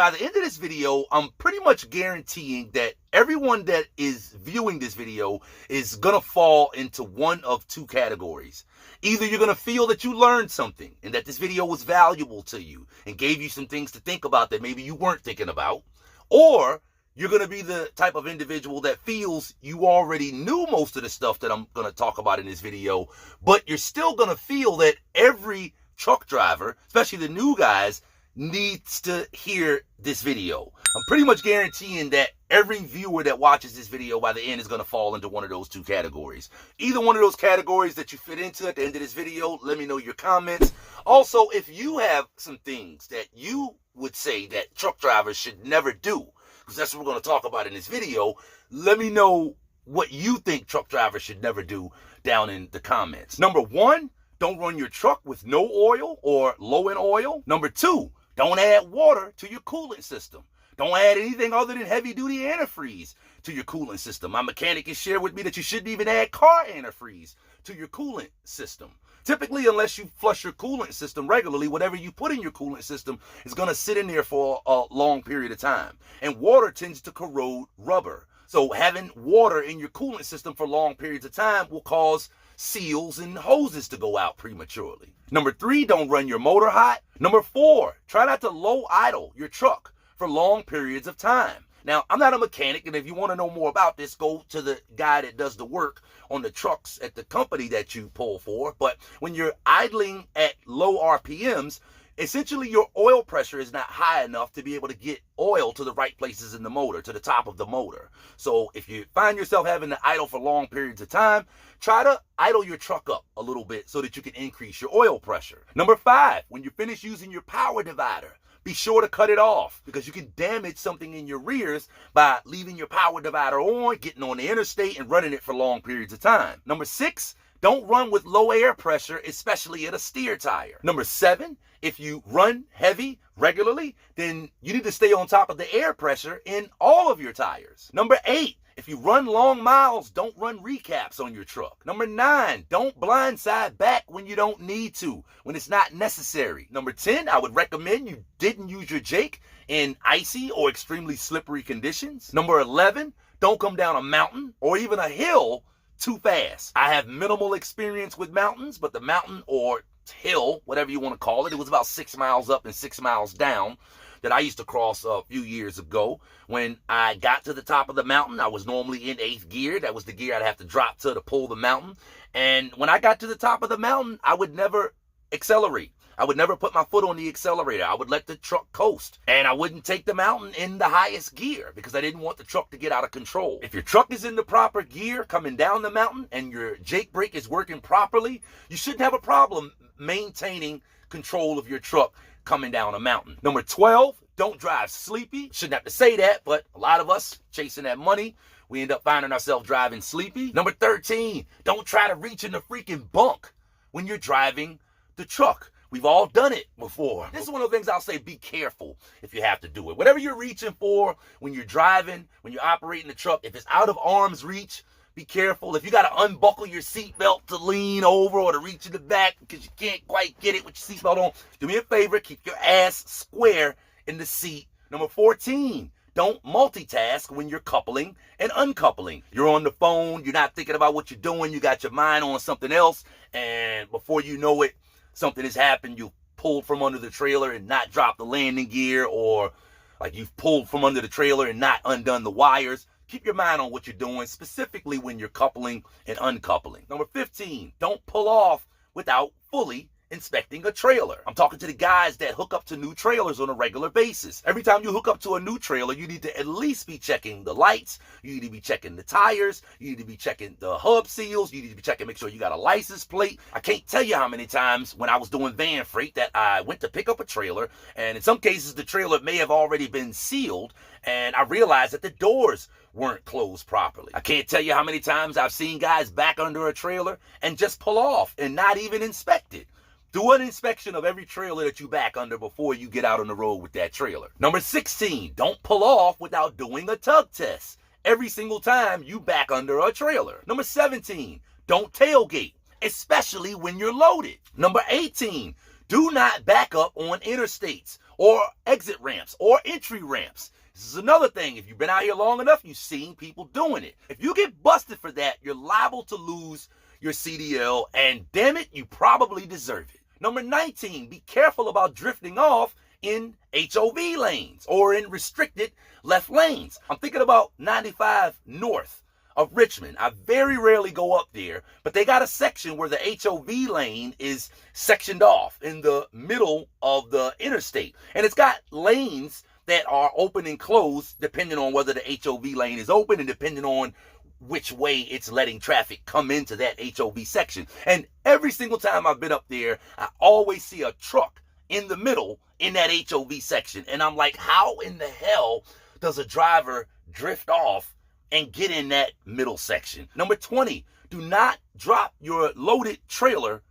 by the end of this video, I'm pretty much guaranteeing that everyone that is viewing this video is going to fall into one of two categories. Either you're going to feel that you learned something and that this video was valuable to you and gave you some things to think about that maybe you weren't thinking about, or you're going to be the type of individual that feels you already knew most of the stuff that I'm going to talk about in this video, but you're still going to feel that every truck driver, especially the new guys, needs to hear this video. I'm pretty much guaranteeing that every viewer that watches this video by the end is going to fall into one of those two categories. Either one of those categories that you fit into at the end of this video, let me know your comments. Also, if you have some things that you would say that truck drivers should never do, because that's what we're going to talk about in this video, let me know what you think truck drivers should never do down in the comments. Number 1, don't run your truck with no oil or low in oil. Number 2, don't add water to your coolant system. Don't add anything other than heavy-duty antifreeze to your coolant system. My mechanic has shared with me that you shouldn't even add car antifreeze to your coolant system. Typically, unless you flush your coolant system regularly, whatever you put in your coolant system is going to sit in there for a long period of time. And water tends to corrode rubber. So having water in your coolant system for long periods of time will cause seals and hoses to go out prematurely. Number 3, don't run your motor hot. Number 4, try not to low idle your truck for long periods of time. Now, I'm not a mechanic, and if you want to know more about this, go to the guy that does the work on the trucks at the company that you pull for. But when you're idling at low RPMs, essentially your oil pressure is not high enough to be able to get oil to the right places in the motor, to the top of the motor. So if you find yourself having to idle for long periods of time, try to idle your truck up a little bit so that you can increase your oil pressure. Number 5, when you finish using your power divider, be sure to cut it off, because you can damage something in your rears by leaving your power divider on, getting on the interstate, and running it for long periods of time. Number 6, don't run with low air pressure, especially at a steer tire. Number 7, if you run heavy regularly, then you need to stay on top of the air pressure in all of your tires. Number 8, if you run long miles, don't run recaps on your truck. Number 9, don't blindside back when you don't need to, when it's not necessary. Number 10, I would recommend you didn't use your Jake in icy or extremely slippery conditions. Number 11, don't come down a mountain or even a hill too fast. I have minimal experience with mountains, but the mountain or hill, whatever you want to call it, it was about 6 miles up and 6 miles down that I used to cross a few years ago. When I got to the top of the mountain, I was normally in 8th gear. That was the gear I'd have to drop to pull the mountain. And when I got to the top of the mountain, I would never accelerate. I would never put my foot on the accelerator. I would let the truck coast. And I wouldn't take the mountain in the highest gear because I didn't want the truck to get out of control. If your truck is in the proper gear coming down the mountain and your Jake brake is working properly, you shouldn't have a problem maintaining control of your truck coming down a mountain. Number 12, don't drive sleepy. Shouldn't have to say that, but a lot of us chasing that money, we end up finding ourselves driving sleepy. Number 13, don't try to reach in the freaking bunk when you're driving the truck. We've all done it before. This is one of the things I'll say, be careful if you have to do it. Whatever you're reaching for when you're driving, when you're operating the truck, if it's out of arm's reach, be careful. If you got to unbuckle your seatbelt to lean over or to reach in the back because you can't quite get it with your seatbelt on, do me a favor, keep your ass square in the seat. Number 14, don't multitask when you're coupling and uncoupling. You're on the phone, you're not thinking about what you're doing, you got your mind on something else, and before you know it, something has happened. You pulled from under the trailer and not dropped the landing gear, or like you've pulled from under the trailer and not undone the wires. Keep your mind on what you're doing, specifically when you're coupling and uncoupling. Number 15, don't pull off without fully inspecting a trailer. I'm talking to the guys that hook up to new trailers on a regular basis. Every time you hook up to a new trailer, you need to at least be checking the lights, you need to be checking the tires, you need to be checking the hub seals, you need to be checking, make sure you got a license plate. I can't tell you how many times when I was doing van freight that I went to pick up a trailer, and in some cases the trailer may have already been sealed, and I realized that the doors weren't closed properly. I can't tell you how many times I've seen guys back under a trailer and just pull off and not even inspect it. Do an inspection of every trailer that you back under before you get out on the road with that trailer. Number 16, don't pull off without doing a tug test every single time you back under a trailer. Number 17, don't tailgate, especially when you're loaded. Number 18, do not back up on interstates or exit ramps or entry ramps. This is another thing. If you've been out here long enough, you've seen people doing it. If you get busted for that, you're liable to lose your CDL, and damn it, you probably deserve it. Number 19, be careful about drifting off in HOV lanes or in restricted left lanes. I'm thinking about 95 north of Richmond. I very rarely go up there, but they got a section where the HOV lane is sectioned off in the middle of the interstate. And it's got lanes that are open and closed depending on whether the HOV lane is open and depending on which way it's letting traffic come into that HOV section. And every single time I've been up there, I always see a truck in the middle in that HOV section. And I'm like, how in the hell does a driver drift off and get in that middle section? Number 20, do not drop your loaded trailer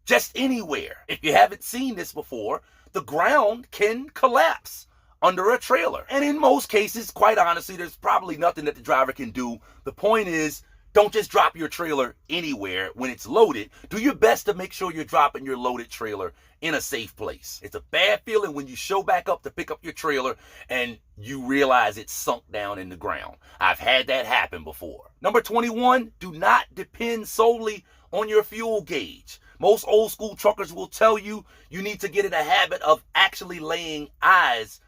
just anywhere. If you haven't seen this before, the ground can collapse under a trailer. And in most cases, quite honestly, there's probably nothing that the driver can do. The point is, don't just drop your trailer anywhere when it's loaded. Do your best to make sure you're dropping your loaded trailer in a safe place. It's a bad feeling when you show back up to pick up your trailer and you realize it's sunk down in the ground. I've had that happen before. Number 21, do not depend solely on your fuel gauge. Most old school truckers will tell you you need to get in a habit of actually laying eyes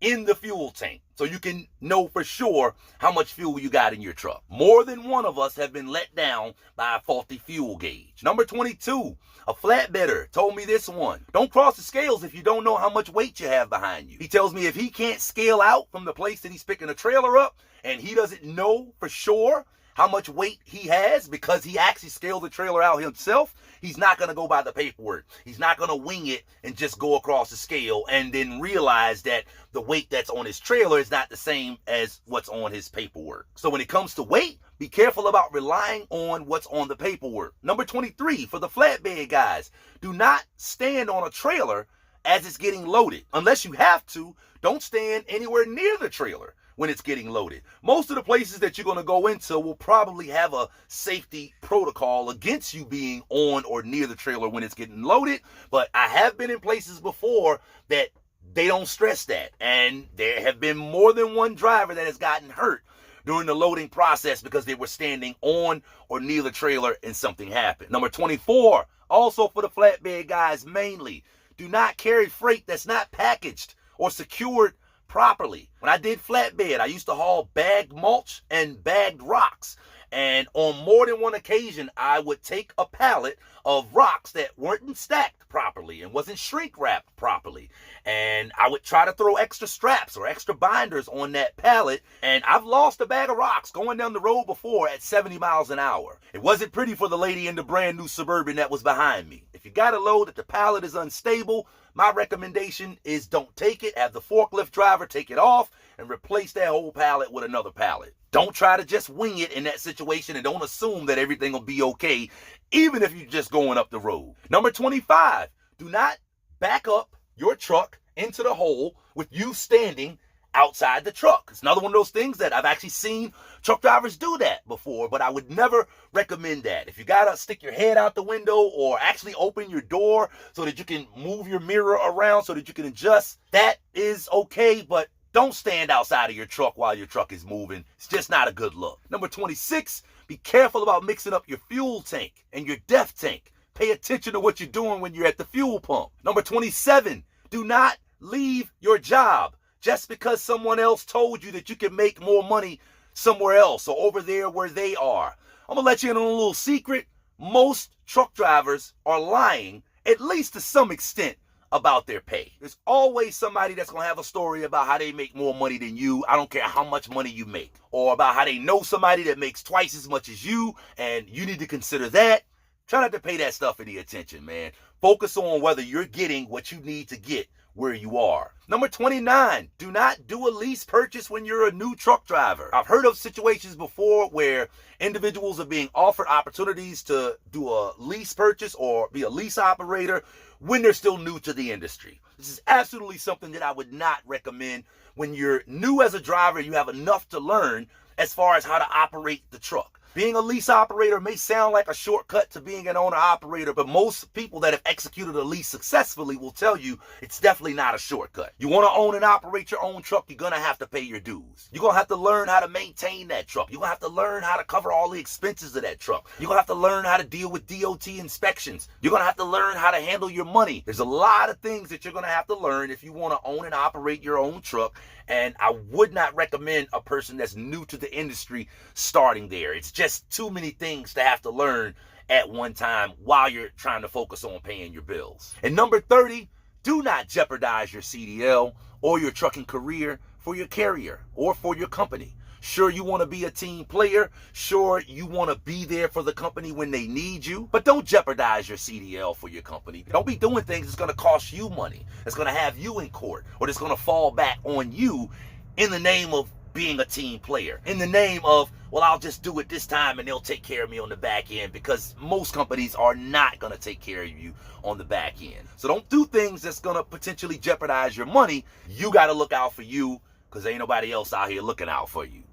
in the fuel tank so you can know for sure how much fuel you got in your truck. More than one of us have been let down by a faulty fuel gauge. Number 22, a flatbedder told me this one. Don't cross the scales if you don't know how much weight you have behind you. He tells me if he can't scale out from the place that he's picking a trailer up and he doesn't know for sure how much weight he has because he actually scaled the trailer out himself, he's not going to go by the paperwork. He's not going to wing it and just go across the scale and then realize that the weight that's on his trailer is not the same as what's on his paperwork. So when it comes to weight, be careful about relying on what's on the paperwork. Number 23, for the flatbed guys, do not stand on a trailer as it's getting loaded. Unless you have to, don't stand anywhere near the trailer when it's getting loaded. Most of the places that you're going to go into will probably have a safety protocol against you being on or near the trailer when it's getting loaded. But I have been in places before that they don't stress that. And there have been more than one driver that has gotten hurt during the loading process because they were standing on or near the trailer and something happened. Number 24, also for the flatbed guys mainly, do not carry freight that's not packaged or secured properly. When I did flatbed, I used to haul bagged mulch and bagged rocks. And on more than one occasion, I would take a pallet of rocks that weren't stacked properly and wasn't shrink wrapped properly. And I would try to throw extra straps or extra binders on that pallet. And I've lost a bag of rocks going down the road before at 70 miles an hour. It wasn't pretty for the lady in the brand new Suburban that was behind me. If you got a load that the pallet is unstable, my recommendation is don't take it. Have the forklift driver take it off and replace that whole pallet with another pallet. Don't try to just wing it in that situation and don't assume that everything will be okay, even if you're just going up the road. Number 25, do not back up your truck into the hole with you standing outside the truck. It's another one of those things that I've actually seen truck drivers do that before, but I would never recommend that. If you gotta stick your head out the window or actually open your door so that you can move your mirror around so that you can adjust, that is okay, but don't stand outside of your truck while your truck is moving. It's just not a good look. Number 26, be careful about mixing up your fuel tank and your def tank. Pay attention to what you're doing when you're at the fuel pump. Number 27, do not leave your job just because someone else told you that you can make more money somewhere else or over there where they are. I'm gonna let you in on a little secret. Most truck drivers are lying, at least to some extent, about their pay. There's always somebody that's gonna have a story about how they make more money than you. I don't care how much money you make, or about how they know somebody that makes twice as much as you and you need to consider that. Try not to pay that stuff any attention, man. Focus on whether you're getting what you need to get where you are. Number 29, do not do a lease purchase when you're a new truck driver. I've heard of situations before where individuals are being offered opportunities to do a lease purchase or be a lease operator when they're still new to the industry. This is absolutely something that I would not recommend. When you're new as a driver, you have enough to learn, as far as how to operate the truck. Being a lease operator may sound like a shortcut to being an owner-operator, but most people that have executed a lease successfully will tell you it's definitely not a shortcut. You want to own and operate your own truck, you're going to have to pay your dues. You're going to have to learn how to maintain that truck. You're going to have to learn how to cover all the expenses of that truck. You're going to have to learn how to deal with DOT inspections. You're going to have to learn how to handle your money. There's a lot of things that you're going to have to learn if you want to own and operate your own truck, and I would not recommend a person that's new to the industry starting there. It's just too many things to have to learn at one time while you're trying to focus on paying your bills. And number 30, do not jeopardize your CDL or your trucking career for your carrier or for your company. Sure, you want to be a team player. Sure, you want to be there for the company when they need you. But don't jeopardize your CDL for your company. Don't be doing things that's going to cost you money, that's going to have you in court, or that's going to fall back on you in the name of being a team player, in the name of, well, I'll just do it this time and they'll take care of me on the back end, because most companies are not going to take care of you on the back end. So don't do things that's going to potentially jeopardize your money. You got to look out for you, because ain't nobody else out here looking out for you.